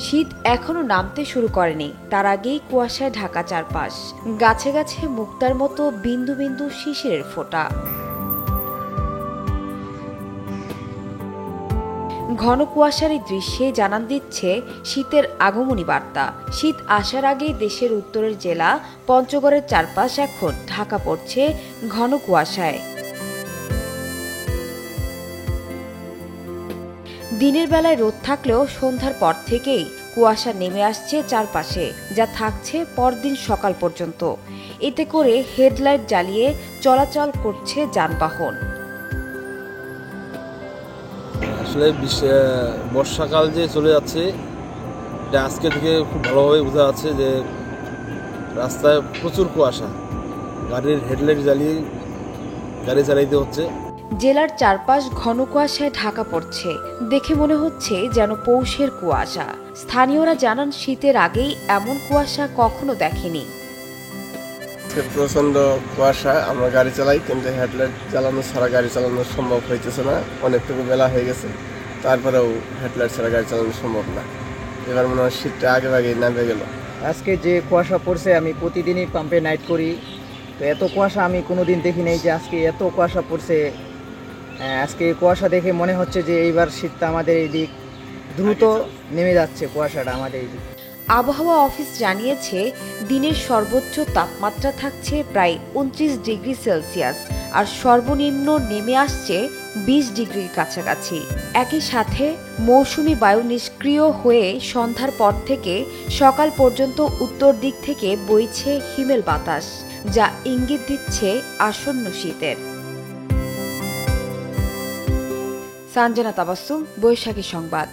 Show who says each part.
Speaker 1: শীত এখনো নামতে শুরু করেনি, তার আগেই কুয়াশায় ঢাকা চারপাশ। গাছে গাছে মুক্তার মতো বিন্দু বিন্দু শিশিরের ফোঁটা। ঘন কুয়াশার এই দৃশ্যে জানান দিচ্ছে শীতের আগমনী বার্তা। শীত আসার আগেই দেশের উত্তরের জেলা পঞ্চগড়ের চারপাশ এখন ঢাকা পড়ছে ঘন কুয়াশায়। দিনের বেলায় রোদ থাকলেও সন্ধ্যার পর থেকেই কুয়াশা নেমে আসছে চারপাশে, যা থাকছে পরদিন সকাল পর্যন্ত। এতে করে হেডলাইট জ্বালিয়ে চলাচল করছে যানবাহন।
Speaker 2: আসলে বর্ষাকাল যে চলে যাচ্ছে, এটা আজকে থেকে খুব ভালোভাবে বোঝা যাচ্ছে যে রাস্তায় প্রচুর কুয়াশা, গাড়ির হেডলাইট জ্বালিয়ে গাড়ি চালাইতে হচ্ছে।
Speaker 1: জেলার চারপাশ ঘন কুয়াশায় ঢাকা পড়ছে, দেখে মনে হচ্ছে যেন পৌষের কুয়াশা। স্থানীয়রা জানান শীতের আগেই এমন কুয়াশা কখনো দেখেনি।
Speaker 3: প্রচন্ড কুয়াশা, আমরা গাড়ি চালাই কিন্তু হেডলাইট জ্বালানো ছাড়া গাড়ি চালানো সম্ভব হইতেছে না। অনেকটুকু বেলা হয়ে গেছে, তারপরেও হেডলাইট ছাড়া গাড়ি চালানো সম্ভব না। এবার মনে হয় শীতটা আগে নামে গেল।
Speaker 4: আজকে যে কুয়াশা পড়ছে, আমি প্রতিদিনই পাম্পে নাইট করি, তো এত কুয়াশা আমি কোনোদিন দেখি নাই যে আজকে এত কুয়াশা পড়ছে। আজকে কুয়াশা দেখে মনে হচ্ছে যে এইবার শীতটা আমাদের এই দিক দ্রুত নেমে যাচ্ছে, কুয়াশাটা আমাদের এই দিক।
Speaker 1: আবহাওয়া অফিস জানিয়েছে দিনের সর্বোচ্চ তাপমাত্রা থাকছে প্রায় 29 ডিগ্রি সেলসিয়াস, আর সর্বনিম্ন নেমে আসছে 20 ডিগ্রির কাছাকাছি। একই সাথে মৌসুমী বায়ু নিষ্ক্রিয় হয়ে সন্ধ্যার পর থেকে সকাল পর্যন্ত উত্তর দিক থেকে বইছে হিমেল বাতাস, যা ইঙ্গিত দিচ্ছে আসন্ন শীতের। সানজানা তাবাসসুম, বৈশাখী সংবাদ।